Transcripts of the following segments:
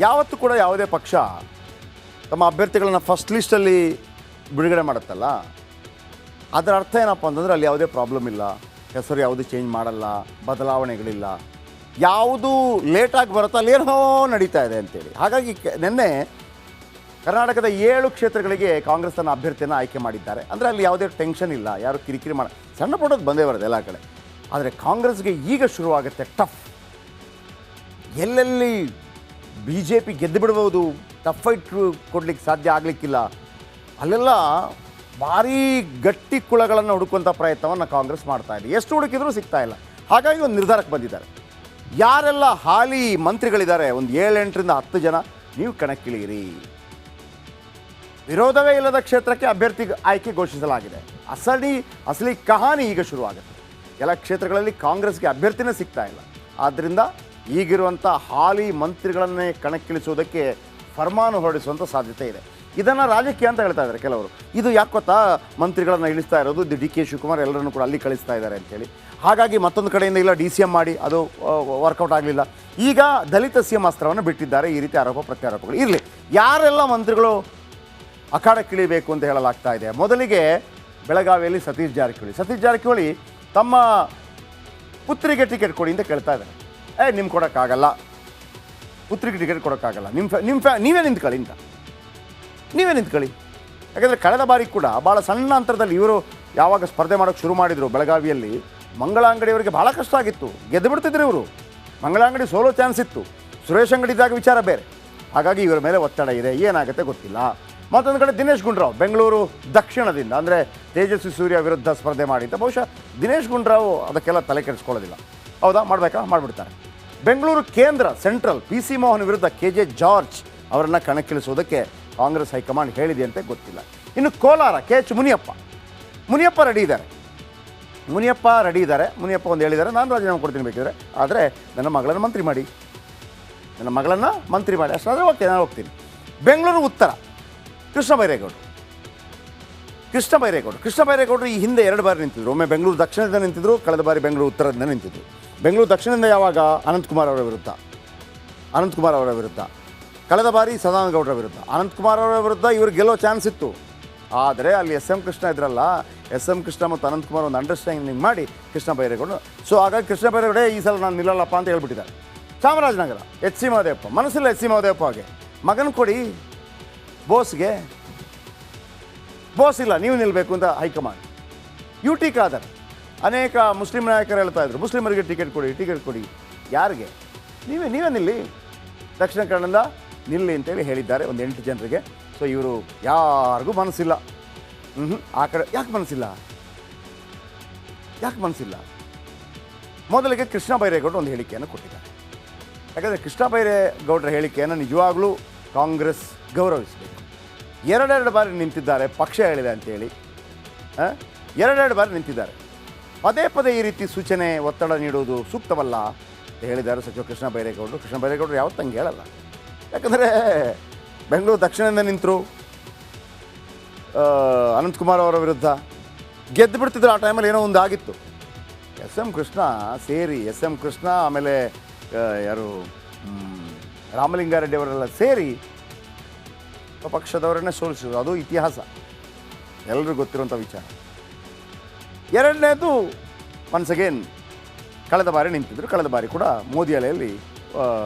ಯಾವತ್ತೂ ಕೂಡ ಯಾವುದೇ ಪಕ್ಷ ತಮ್ಮ ಅಭ್ಯರ್ಥಿಗಳನ್ನು ಫಸ್ಟ್ ಲಿಸ್ಟಲ್ಲಿ ಬಿಡುಗಡೆ ಮಾಡುತ್ತಲ್ಲ, ಅದರ ಅರ್ಥ ಏನಪ್ಪ ಅಂತಂದರೆ ಅಲ್ಲಿ ಯಾವುದೇ ಪ್ರಾಬ್ಲಮ್ ಇಲ್ಲ, ಹೆಸರು ಯಾವುದು ಚೇಂಜ್ ಮಾಡಲ್ಲ, ಬದಲಾವಣೆಗಳಿಲ್ಲ, ಯಾವುದು ಲೇಟಾಗಿ ಬರುತ್ತೋ ಅಲ್ಲಿ ಏನೋ ನಡೀತಾ ಇದೆ ಅಂತೇಳಿ. ಹಾಗಾಗಿ ನಿನ್ನೆ ಕರ್ನಾಟಕದ 7 ಕ್ಷೇತ್ರಗಳಿಗೆ ಕಾಂಗ್ರೆಸ್ ತನ್ನ ಅಭ್ಯರ್ಥಿಯನ್ನು ಆಯ್ಕೆ ಮಾಡಿದ್ದಾರೆ. ಅಂದರೆ ಅಲ್ಲಿ ಯಾವುದೇ ಟೆನ್ಷನ್ ಇಲ್ಲ, ಯಾರು ಕಿರಿಕಿರಿ ಸಣ್ಣ ಪುಟ್ಟದ್ದು ಬಂದೇ ಬರೋದು ಎಲ್ಲ ಕಡೆ. ಆದರೆ ಕಾಂಗ್ರೆಸ್ಗೆ ಈಗ ಶುರುವಾಗುತ್ತೆ ಟಫ್. ಎಲ್ಲೆಲ್ಲಿ ಬಿ ಜೆ ಪಿ ಗೆದ್ದು ಬಿಡ್ಬೋದು, ಟಫ್ ಫೈಟ್ ಕೊಡಲಿಕ್ಕೆ ಸಾಧ್ಯ ಆಗಲಿಕ್ಕಿಲ್ಲ, ಅಲ್ಲೆಲ್ಲ ಭಾರೀ ಗಟ್ಟಿ ಕುಳಗಳನ್ನು ಹುಡುಕುವಂಥ ಪ್ರಯತ್ನವನ್ನು ಕಾಂಗ್ರೆಸ್ ಮಾಡ್ತಾ ಇದೆ. ಎಷ್ಟು ಹುಡುಕಿದ್ರೂ ಸಿಗ್ತಾ ಇಲ್ಲ. ಹಾಗಾಗಿ ಒಂದು ನಿರ್ಧಾರಕ್ಕೆ ಬಂದಿದ್ದಾರೆ. ಯಾರೆಲ್ಲ ಹಾಲಿ ಮಂತ್ರಿಗಳಿದ್ದಾರೆ, ಒಂದು 7-8ರಿಂದ 10 ಜನ, ನೀವು ಕಣಕ್ಕಿಳಿಯಿರಿ. ವಿರೋಧವೇ ಇಲ್ಲದ ಕ್ಷೇತ್ರಕ್ಕೆ ಅಭ್ಯರ್ಥಿ ಆಯ್ಕೆ ಘೋಷಿಸಲಾಗಿದೆ. ಅಸಲಿ ಕಹಾನಿ ಈಗ ಶುರುವಾಗುತ್ತೆ. ಎಲ್ಲ ಕ್ಷೇತ್ರಗಳಲ್ಲಿ ಕಾಂಗ್ರೆಸ್ಗೆ ಅಭ್ಯರ್ಥಿನೇ ಸಿಗ್ತಾ ಇಲ್ಲ. ಆದ್ದರಿಂದ ಈಗಿರುವಂಥ ಹಾಲಿ ಮಂತ್ರಿಗಳನ್ನೇ ಕಣಕ್ಕಿಳಿಸುವುದಕ್ಕೆ ಫರ್ಮಾನು ಹೊರಡಿಸುವಂಥ ಸಾಧ್ಯತೆ ಇದೆ. ಇದನ್ನು ರಾಜಕೀಯ ಅಂತ ಹೇಳ್ತಾ ಇದ್ದಾರೆ ಕೆಲವರು. ಇದು ಯಾಕೆ ಗೊತ್ತಾ, ಮಂತ್ರಿಗಳನ್ನು ಇಳಿಸ್ತಾ ಇರೋದು ಡಿ ಕೆ ಶಿವಕುಮಾರ್ ಎಲ್ಲರನ್ನೂ ಕೂಡ ಅಲ್ಲಿ ಕಳಿಸ್ತಾ ಇದ್ದಾರೆ ಅಂತೇಳಿ. ಹಾಗಾಗಿ ಮತ್ತೊಂದು ಕಡೆಯಿಂದ ಇಲ್ಲ ಡಿ ಸಿ ಎಂ ಮಾಡಿ ಅದು ವರ್ಕೌಟ್ ಆಗಲಿಲ್ಲ. ಈಗ ದಲಿತ ಸಿ ಎಂ ಅಸ್ತ್ರವನ್ನು ಬಿಟ್ಟಿದ್ದಾರೆ. ಈ ರೀತಿ ಆರೋಪ ಪ್ರತ್ಯಾರೋಪಗಳು ಇರಲಿ. ಯಾರೆಲ್ಲ ಮಂತ್ರಿಗಳು ಅಖಾಡಕ್ಕಿಳಿಬೇಕು ಅಂತ ಹೇಳಲಾಗ್ತಾ ಇದೆ. ಮೊದಲಿಗೆ ಬೆಳಗಾವಿಯಲ್ಲಿ ಸತೀಶ್ ಜಾರಕಿಹೊಳಿ ತಮ್ಮ ಪುತ್ರಿಗೆ ಟಿಕೆಟ್ ಕೊಡಿ ಅಂತ ಕೇಳ್ತಾ ಇದ್ದಾರೆ. ನಿಮ್ಗೆ ಕೊಡೋಕ್ಕಾಗಲ್ಲ, ಪುತ್ರಿಗೆ ಟಿಕೆಟ್ ಕೊಡೋಕ್ಕಾಗಲ್ಲ, ನೀವೇ ನಿಂತ್ಕೊಳ್ಳಿ ಅಂತ. ನೀವೇ ನಿಂತ್ಕೊಳ್ಳಿ. ಯಾಕಂದರೆ ಕಳೆದ ಬಾರಿ ಕೂಡ ಭಾಳ ಸಣ್ಣ ಅಂತರದಲ್ಲಿ ಇವರು ಯಾವಾಗ ಸ್ಪರ್ಧೆ ಮಾಡೋಕ್ಕೆ ಶುರು ಮಾಡಿದರು ಬೆಳಗಾವಿಯಲ್ಲಿ, ಮಂಗಳ ಅಂಗಡಿಯವರಿಗೆ ಭಾಳ ಕಷ್ಟ ಆಗಿತ್ತು, ಗೆದ್ದು ಬಿಡ್ತಿದ್ರು ಇವರು. ಮಂಗಳ ಅಂಗಡಿ ಸೋಲೋ ಚಾನ್ಸ್ ಇತ್ತು. ಸುರೇಶ್ ಅಂಗಡಿ ಇದ್ದಾಗ ವಿಚಾರ ಬೇರೆ. ಹಾಗಾಗಿ ಇವರ ಮೇಲೆ ಒತ್ತಡ ಇದೆ, ಏನಾಗುತ್ತೆ ಗೊತ್ತಿಲ್ಲ. ಮತ್ತೊಂದು ಕಡೆ ದಿನೇಶ್ ಗುಂಡೂರಾವ್ ಬೆಂಗಳೂರು ದಕ್ಷಿಣದಿಂದ, ಅಂದರೆ ತೇಜಸ್ವಿ ಸೂರ್ಯ ವಿರುದ್ಧ ಸ್ಪರ್ಧೆ ಮಾಡಿದ್ದ. ಬಹುಶಃ ದಿನೇಶ್ ಗುಂಡೂರಾವ್ ಅದಕ್ಕೆಲ್ಲ ತಲೆ ಕೆಡಿಸ್ಕೊಳ್ಳೋದಿಲ್ಲ. ಹೌದಾ, ಮಾಡಬೇಕಾ, ಮಾಡಿಬಿಡ್ತಾರೆ. ಬೆಂಗಳೂರು ಕೇಂದ್ರ ಸೆಂಟ್ರಲ್ ಪಿ ಸಿ ಮೋಹನ್ ವಿರುದ್ಧ KJ ಜಾರ್ಜ್ ಅವರನ್ನು ಕಣಕ್ಕಿಳಿಸೋದಕ್ಕೆ ಕಾಂಗ್ರೆಸ್ ಹೈಕಮಾಂಡ್ ಹೇಳಿದೆ ಅಂತ ಗೊತ್ತಿಲ್ಲ. ಇನ್ನು ಕೋಲಾರ KH ಮುನಿಯಪ್ಪ ರೆಡಿ ಇದ್ದಾರೆ. ಮುನಿಯಪ್ಪ ಒಂದು ಹೇಳಿದ್ದಾರೆ, ನಾನು ರಾಜೀನಾಮೆ ಕೊಡ್ತೀನಿ ಬೇಕಿದ್ರೆ, ಆದರೆ ನನ್ನ ಮಗಳನ್ನು ಮಂತ್ರಿ ಮಾಡಿ ಅಷ್ಟಾದರೆ ಓಕೆ, ನಾನು ಹೋಗ್ತೀನಿ. ಬೆಂಗಳೂರು ಉತ್ತರ ಕೃಷ್ಣ ಬೈರೇಗೌಡರು ಈ ಹಿಂದೆ 2 ಬಾರಿ ನಿಂತಿದ್ರು. ಒಮ್ಮೆ ಬೆಂಗಳೂರು ದಕ್ಷಿಣದಿಂದ ನಿಂತಿದ್ರು, ಕಳೆದ ಬಾರಿ ಬೆಂಗಳೂರು ಉತ್ತರದಿಂದ ನಿಂತಿದ್ರು. ಬೆಂಗಳೂರು ದಕ್ಷಿಣದಿಂದ ಯಾವಾಗ ಅನಂತಕುಮಾರ್ ಅವರ ವಿರುದ್ಧ, ಕಳೆದ ಬಾರಿ ಸದಾನಂದ ಗೌಡರ ವಿರುದ್ಧ. ಅನಂತಕುಮಾರ್ ಅವರ ವಿರುದ್ಧ ಇವರು ಗೆಲ್ಲೋ ಚಾನ್ಸ್ ಇತ್ತು. ಆದರೆ ಅಲ್ಲಿ SM ಕೃಷ್ಣ ಇದ್ರಲ್ಲ, SM ಕೃಷ್ಣ ಮತ್ತು ಅನಂತಕುಮಾರ್ ಒಂದು ಅಂಡರ್ಸ್ಟ್ಯಾಂಡಿಂಗ್ ಮಾಡಿ ಕೃಷ್ಣ ಬೈರೇಗೌಡರು. ಸೊ ಹಾಗಾಗಿ ಕೃಷ್ಣ ಬೈರೇಗೌಡ ಈ ಸಲ ನಾನು ನಿಲ್ಲಲ್ಲಪ್ಪ ಅಂತ ಹೇಳ್ಬಿಟ್ಟಿದ್ದಾರೆ. ಚಾಮರಾಜನಗರ HC ಮಹದೇವಪ್ಪ, ಮನಸ್ಸಿಲ್ಲ HC ಮಹದೇವಪ್ಪಗೆ, ಮಗನ ಕೊಡಿ ಬೋಸ್ಗೆ, ಬೋಸ್ ಇಲ್ಲ ನೀವು ನಿಲ್ಲಬೇಕು ಅಂತ ಹೈಕಮಾಂಡ್. UT ಖಾದರ್, ಅನೇಕ ಮುಸ್ಲಿಂ ನಾಯಕರು ಹೇಳ್ತಾ ಇದ್ರು, ಮುಸ್ಲಿಮರಿಗೆ ಟಿಕೆಟ್ ಕೊಡಿ. ಯಾರಿಗೆ? ನೀವೇ ನಿಲ್ಲಿ, ದಕ್ಷಿಣ ಕನ್ನಡದಿಂದ ನಿಲ್ಲಿ ಅಂತೇಳಿ ಹೇಳಿದ್ದಾರೆ ಒಂದು 8 ಜನರಿಗೆ. ಸೊ ಇವರು ಯಾರಿಗೂ ಮನಸ್ಸಿಲ್ಲ. ಆ ಕಡೆ ಯಾಕೆ ಮನಸ್ಸಿಲ್ಲ? ಮೊದಲಿಗೆ ಕೃಷ್ಣ ಬೈರೇಗೌಡರು ಒಂದು ಹೇಳಿಕೆಯನ್ನು ಕೊಟ್ಟಿದ್ದಾರೆ. ಯಾಕಂದರೆ ಕೃಷ್ಣ ಬೈರೇಗೌಡರ ಹೇಳಿಕೆಯನ್ನು ನಿಜವಾಗ್ಲೂ ಕಾಂಗ್ರೆಸ್ ಗೌರವಿಸಬೇಕು. 2 ಬಾರಿ ನಿಂತಿದ್ದಾರೆ, ಪಕ್ಷ ಹೇಳಿದೆ ಅಂತೇಳಿ 2 ಬಾರಿ ನಿಂತಿದ್ದಾರೆ. ಪದೇ ಈ ರೀತಿ ಸೂಚನೆ ಒತ್ತಡ ನೀಡುವುದು ಸೂಕ್ತವಲ್ಲ ಅಂತ ಹೇಳಿದ್ದಾರೆ ಸಚಿವ ಕೃಷ್ಣ ಬೈರೇಗೌಡರು ಯಾವತ್ತಂಗೆ ಹೇಳಲ್ಲ. ಯಾಕಂದರೆ ಬೆಂಗಳೂರು ದಕ್ಷಿಣದಿಂದ ನಿಂತರು, ಅನಂತಕುಮಾರ್ ಅವರ ವಿರುದ್ಧ ಗೆದ್ದು ಬಿಡ್ತಿದ್ರು. ಆ ಟೈಮಲ್ಲಿ ಏನೋ ಒಂದು ಆಗಿತ್ತು. SM ಕೃಷ್ಣ ಆಮೇಲೆ ಯಾರು ರಾಮಲಿಂಗಾರೆಡ್ಡಿ ಅವರೆಲ್ಲ ಸೇರಿ ಪಕ್ಷದವರನ್ನೇ ಸೋಲಿಸಿದ್ರು. ಅದು ಇತಿಹಾಸ, ಎಲ್ಲರಿಗೂ ಗೊತ್ತಿರುವಂಥ ವಿಚಾರ. 2ನೇದು ಒನ್ಸ್ ಅಗೇನ್ ಕಳೆದ ಬಾರಿ ನಿಂತಿದ್ರು. ಕಳೆದ ಬಾರಿ ಕೂಡ ಮೋದಿ ಅಲೆಯಲ್ಲಿ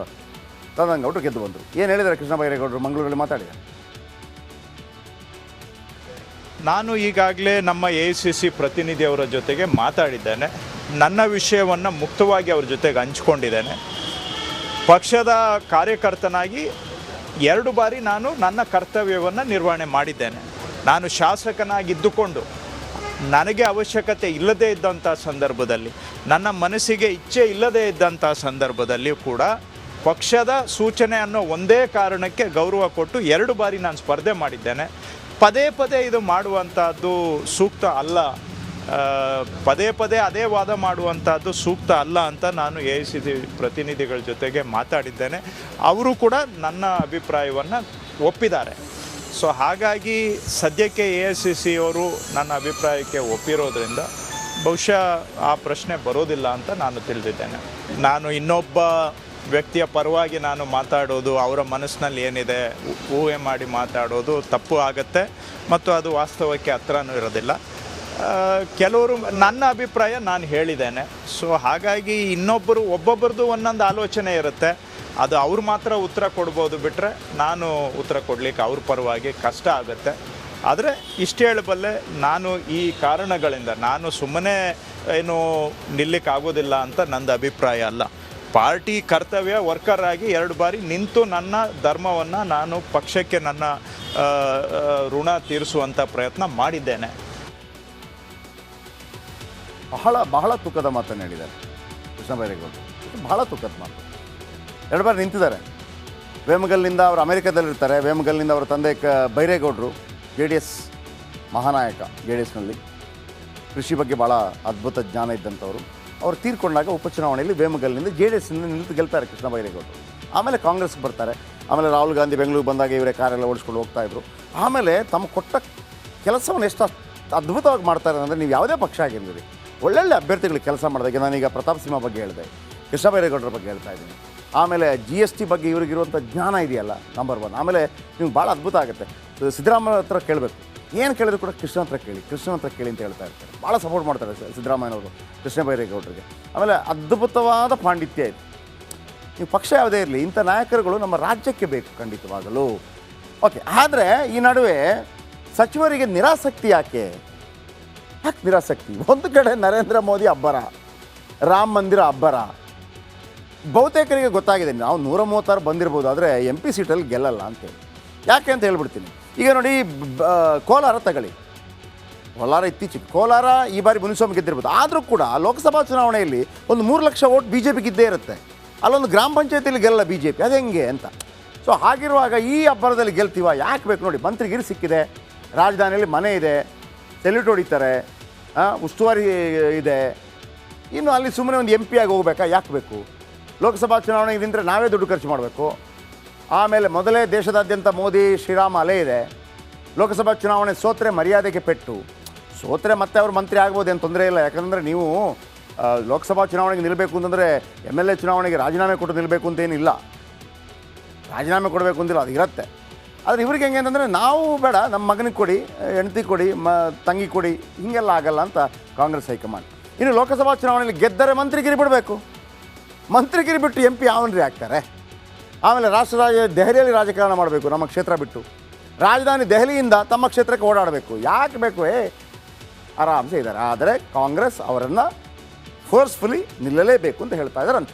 ಸದಾನಂದ ಗೌಡರು ಗೆದ್ದು ಬಂದರು. ಏನು ಹೇಳಿದ್ದಾರೆ ಕೃಷ್ಣ ಬೈರೇಗೌಡರು ಮಂಗಳೂರಲ್ಲಿ ಮಾತಾಡಿದ್ದಾರೆ? ನಾನು ಈಗಾಗಲೇ ನಮ್ಮ AICC ಪ್ರತಿನಿಧಿಯವರ ಜೊತೆಗೆ ಮಾತಾಡಿದ್ದೇನೆ. ನನ್ನ ವಿಷಯವನ್ನು ಮುಕ್ತವಾಗಿ ಅವ್ರ ಜೊತೆಗೆ ಹಂಚ್ಕೊಂಡಿದ್ದೇನೆ. ಪಕ್ಷದ ಕಾರ್ಯಕರ್ತನಾಗಿ 2 ಬಾರಿ ನಾನು ನನ್ನ ಕರ್ತವ್ಯವನ್ನು ನಿರ್ವಹಣೆ ಮಾಡಿದ್ದೇನೆ. ನಾನು ಶಾಸಕನಾಗಿದ್ದುಕೊಂಡು ನನಗೆ ಅವಶ್ಯಕತೆ ಇಲ್ಲದೇ ಇದ್ದಂಥ ಸಂದರ್ಭದಲ್ಲಿ, ನನ್ನ ಮನಸ್ಸಿಗೆ ಇಚ್ಛೆ ಇಲ್ಲದೇ ಇದ್ದಂಥ ಸಂದರ್ಭದಲ್ಲಿ ಕೂಡ ಪಕ್ಷದ ಸೂಚನೆ ಅನ್ನೋ ಒಂದೇ ಕಾರಣಕ್ಕೆ ಗೌರವ ಕೊಟ್ಟು 2 ಬಾರಿ ನಾನು ಸ್ಪರ್ಧೆ ಮಾಡಿದ್ದೇನೆ. ಪದೇ ಇದು ಮಾಡುವಂಥದ್ದು ಸೂಕ್ತ ಅಲ್ಲ, ಪದೇ ಅದೇ ವಾದ ಮಾಡುವಂಥದ್ದು ಸೂಕ್ತ ಅಲ್ಲ ಅಂತ ನಾನು AICC ಪ್ರತಿನಿಧಿಗಳ ಜೊತೆಗೆ ಮಾತಾಡಿದ್ದೇನೆ. ಅವರು ಕೂಡ ನನ್ನ ಅಭಿಪ್ರಾಯವನ್ನು ಒಪ್ಪಿದ್ದಾರೆ. ಸೊ ಹಾಗಾಗಿ ಸದ್ಯಕ್ಕೆ AICC ಅವರು ನನ್ನ ಅಭಿಪ್ರಾಯಕ್ಕೆ ಒಪ್ಪಿರೋದ್ರಿಂದ ಬಹುಶಃ ಆ ಪ್ರಶ್ನೆ ಬರೋದಿಲ್ಲ ಅಂತ ನಾನು ತಿಳಿದಿದ್ದೇನೆ. ನಾನು ಇನ್ನೊಬ್ಬ ವ್ಯಕ್ತಿಯ ಪರವಾಗಿ ನಾನು ಮಾತಾಡೋದು, ಅವರ ಮನಸ್ಸಿನಲ್ಲಿ ಏನಿದೆ ಊಹೆ ಮಾಡಿ ಮಾತಾಡೋದು ತಪ್ಪು ಆಗುತ್ತೆ ಮತ್ತು ಅದು ವಾಸ್ತವಕ್ಕೆ ಹತ್ರನೂ ಇರೋದಿಲ್ಲ. ಕೆಲವರು ನನ್ನ ಅಭಿಪ್ರಾಯ ನಾನು ಹೇಳಿದ್ದೇನೆ. ಸೊ ಹಾಗಾಗಿ ಒಬ್ಬೊಬ್ಬರದ್ದು ಒಂದೊಂದು ಆಲೋಚನೆ ಇರುತ್ತೆ. ಅದು ಅವ್ರು ಮಾತ್ರ ಉತ್ತರ ಕೊಡ್ಬೋದು, ಬಿಟ್ಟರೆ ನಾನು ಉತ್ತರ ಕೊಡಲಿಕ್ಕೆ ಅವ್ರ ಪರವಾಗಿ ಕಷ್ಟ ಆಗುತ್ತೆ. ಆದರೆ ಇಷ್ಟು ಹೇಳಬಲ್ಲೆ, ನಾನು ಈ ಕಾರಣಗಳಿಂದ ನಾನು ಸುಮ್ಮನೆ ಏನು ನಿಲ್ಲಕ್ಕಾಗೋದಿಲ್ಲ ಅಂತ ನಂದು ಅಭಿಪ್ರಾಯ ಅಲ್ಲ. ಪಾರ್ಟಿ ಕರ್ತವ್ಯ ವರ್ಕರ್ ಆಗಿ 2 ಬಾರಿ ನಿಂತು ನನ್ನ ಧರ್ಮವನ್ನು ನಾನು ಪಕ್ಷಕ್ಕೆ ನನ್ನ ಋಣ ತೀರಿಸುವಂಥ ಪ್ರಯತ್ನ ಮಾಡಿದ್ದೇನೆ. ಬಹಳ ತೂಕದ ಮಾತನ್ನು ಹೇಳಿದ್ದಾರೆ ಕೃಷ್ಣ ಬೈರೇಗೌಡರು. ಬಹಳ ತೂಕದ ಮಾತು. 2 ಬಾರಿ ನಿಂತಿದ್ದಾರೆ. ವೇಮಗಲ್ನಿಂದ ಅವರು ಅಮೆರಿಕದಲ್ಲಿರ್ತಾರೆ. ವೇಮಗಲ್ನಿಂದ ಅವರ ತಂದೆ ಬೈರೇಗೌಡರು JDS ಮಹಾನಾಯಕ. JDSನಲ್ಲಿ ಕೃಷಿ ಬಗ್ಗೆ ಭಾಳ ಅದ್ಭುತ ಜ್ಞಾನ ಇದ್ದಂಥವ್ರು. ಅವರು ತೀರ್ಕೊಂಡಾಗ ಉಪಚುನಾವಣೆಯಲ್ಲಿ ವೇಮಗಲ್ನಿಂದ JDSನಿಂದ ನಿಂತು ಗೆಲ್ತಾರೆ ಕೃಷ್ಣ ಬೈರೇಗೌಡರು. ಆಮೇಲೆ ಕಾಂಗ್ರೆಸ್ಗೆ ಬರ್ತಾರೆ. ಆಮೇಲೆ ರಾಹುಲ್ ಗಾಂಧಿ ಬೆಂಗಳೂರು ಬಂದಾಗ ಇವರೇ ಕಾರೆಲ್ಲ ಓಡಿಸ್ಕೊಂಡು ಹೋಗ್ತಾಯಿದ್ರು. ಆಮೇಲೆ ತಮ್ಮ ಕೊಟ್ಟ ಕೆಲಸವನ್ನು ಎಷ್ಟು ಅದ್ಭುತವಾಗಿ ಮಾಡ್ತಾರೆ ಅಂದರೆ, ನೀವು ಯಾವುದೇ ಪಕ್ಷ ಆಗಿರ್ತೀರಿ, ಒಳ್ಳೊಳ್ಳೆ ಅಭ್ಯರ್ಥಿಗಳಿಗೆ ಕೆಲಸ ಮಾಡಿದಾಗ, ನಾನೀಗ ಪ್ರತಾಪ್ ಸಿಂಹ ಬಗ್ಗೆ ಹೇಳಿದೆ, ಕೃಷ್ಣ ಬೈರೇಗೌಡರ ಬಗ್ಗೆ ಹೇಳ್ತಾ ಇದ್ದೀನಿ. ಆಮೇಲೆ GST ಬಗ್ಗೆ ಇವ್ರಿಗಿರುವಂಥ ಜ್ಞಾನ ಇದೆಯಲ್ಲ, ನಂಬರ್ 1. ಆಮೇಲೆ ನಿಮ್ಗೆ ಭಾಳ ಅದ್ಭುತ ಆಗುತ್ತೆ. ಸಿದ್ದರಾಮಯ್ಯ ಹತ್ರ ಕೇಳಬೇಕು, ಏನು ಕೇಳಿದ್ರು ಕೂಡ ಕೃಷ್ಣ ಹತ್ರ ಕೇಳಿ ಅಂತ ಹೇಳ್ತಾ ಇರ್ತಾರೆ. ಭಾಳ ಸಪೋರ್ಟ್ ಮಾಡ್ತಾರೆ ಸಿದ್ದರಾಮಯ್ಯನವರು ಕೃಷ್ಣ ಬೈರೇಗೌಡರಿಗೆ. ಆಮೇಲೆ ಅದ್ಭುತವಾದ ಪಾಂಡಿತ್ಯ ಇದೆ. ನೀವು ಪಕ್ಷ ಯಾವುದೇ ಇರಲಿ, ಇಂಥ ನಾಯಕರುಗಳು ನಮ್ಮ ರಾಜ್ಯಕ್ಕೆ ಬೇಕು ಖಂಡಿತವಾಗಲು. ಓಕೆ, ಆದರೆ ಈ ನಡುವೆ ಸಚಿವರಿಗೆ ನಿರಾಸಕ್ತಿ ಯಾಕೆ ನಿರಾಸಕ್ತಿ? ಒಂದು ಕಡೆ ನರೇಂದ್ರ ಮೋದಿ ಅಬ್ಬರ, ರಾಮ ಮಂದಿರ ಅಬ್ಬರ. ಬಹುತೇಕರಿಗೆ ಗೊತ್ತಾಗಿದೆ ನಾವು 136 ಬಂದಿರ್ಬೋದು, ಆದರೆ MP ಸೀಟಲ್ಲಿ ಗೆಲ್ಲಲ್ಲ ಅಂತೇಳಿ. ಯಾಕೆ ಅಂತ ಹೇಳ್ಬಿಡ್ತೀನಿ. ಈಗ ನೋಡಿ, ಕೋಲಾರ ತಗೊಳ್ಳಿ. ಕೋಲಾರ ಇತ್ತೀಚೆಗೆ ಕೋಲಾರ ಈ ಬಾರಿ ಮುನಿಸ್ವಾಮಿ ಗೆದ್ದಿರ್ಬೋದು. ಆದರೂ ಕೂಡ ಲೋಕಸಭಾ ಚುನಾವಣೆಯಲ್ಲಿ ಒಂದು 3 ಲಕ್ಷ ವೋಟ್ BJP ಗಿದ್ದೇ ಇರುತ್ತೆ. ಅಲ್ಲೊಂದು ಗ್ರಾಮ ಪಂಚಾಯತಿಯಲ್ಲಿ ಗೆಲ್ಲ BJP, ಅದು ಹೆಂಗೆ ಅಂತ. ಸೊ ಹಾಗಿರುವಾಗ ಈ ಅಬ್ಬರದಲ್ಲಿ ಗೆಲ್ತೀವ? ಯಾಕೆ ಬೇಕು? ನೋಡಿ, ಮಂತ್ರಿಗಿರಿ ಸಿಕ್ಕಿದೆ, ರಾಜಧಾನಿಯಲ್ಲಿ ಮನೆ ಇದೆ, ಸೆಲ್ಯೂಟ್ ಹೊಡಿತಾರೆ, ಉಸ್ತುವಾರಿ ಇದೆ. ಇನ್ನು ಅಲ್ಲಿ ಸುಮ್ಮನೆ ಒಂದು MP ಆಗಿ ಹೋಗ್ಬೇಕಾ? ಯಾಕೆ ಬೇಕು? ಲೋಕಸಭಾ ಚುನಾವಣೆಗೆ ನಿಂತರೆ ನಾವೇ ದುಡ್ಡು ಖರ್ಚು ಮಾಡಬೇಕು. ಆಮೇಲೆ ಮೊದಲೇ ದೇಶದಾದ್ಯಂತ ಮೋದಿ ಶ್ರೀರಾಮ ಅಲೆ ಇದೆ. ಲೋಕಸಭಾ ಚುನಾವಣೆ ಸೋತ್ರೆ ಮರ್ಯಾದೆಗೆ ಪೆಟ್ಟು. ಸೋತ್ರೆ ಮತ್ತೆ ಅವರು ಮಂತ್ರಿ ಆಗ್ಬೋದು, ಏನು ತೊಂದರೆ ಇಲ್ಲ. ಯಾಕಂದರೆ ನೀವು ಲೋಕಸಭಾ ಚುನಾವಣೆಗೆ ನಿಲ್ಲಬೇಕು ಅಂತಂದರೆ MLA ಚುನಾವಣೆಗೆ ರಾಜೀನಾಮೆ ಕೊಟ್ಟು ನಿಲ್ಲಬೇಕು ಅಂತೇನಿಲ್ಲ. ರಾಜೀನಾಮೆ ಕೊಡಬೇಕು ಅಂತಿಲ್ಲ, ಅದು ಇರುತ್ತೆ. ಆದರೆ ಇವ್ರಿಗೆ ಹೆಂಗೆ ಅಂತಂದರೆ, ನಾವು ಬೇಡ, ನಮ್ಮ ಮಗನಿಗೆ ಕೊಡಿ, ಹೆಂಡತಿ ಕೊಡಿ, ತಂಗಿ ಕೊಡಿ, ಹೀಗೆಲ್ಲ ಆಗಲ್ಲ ಅಂತ ಕಾಂಗ್ರೆಸ್ ಹೈಕಮಾಂಡ್. ಇನ್ನು ಲೋಕಸಭಾ ಚುನಾವಣೆಯಲ್ಲಿ ಗೆದ್ದರೆ ಮಂತ್ರಿಗಿರಿ ಬಿಡಬೇಕು. ಮಂತ್ರಿಗಿರಿ ಬಿಟ್ಟು MP ಯಾವನ್ರಿ ಆಗ್ತಾರೆ? ಆಮೇಲೆ ದೆಹಲಿಯಲ್ಲಿ ರಾಜಕಾರಣ ಮಾಡಬೇಕು, ನಮ್ಮ ಕ್ಷೇತ್ರ ಬಿಟ್ಟು. ರಾಜಧಾನಿ ದೆಹಲಿಯಿಂದ ತಮ್ಮ ಕ್ಷೇತ್ರಕ್ಕೆ ಓಡಾಡಬೇಕು. ಯಾಕೆ ಬೇಕು? ಆರಾಮ್ಸೆ ಇದ್ದಾರೆ. ಆದರೆ ಕಾಂಗ್ರೆಸ್ ಅವರನ್ನು ಫೋರ್ಸ್ಫುಲಿ ನಿಲ್ಲಲೇಬೇಕು ಅಂತ ಹೇಳ್ತಾ ಇದ್ದಾರಂತೆ.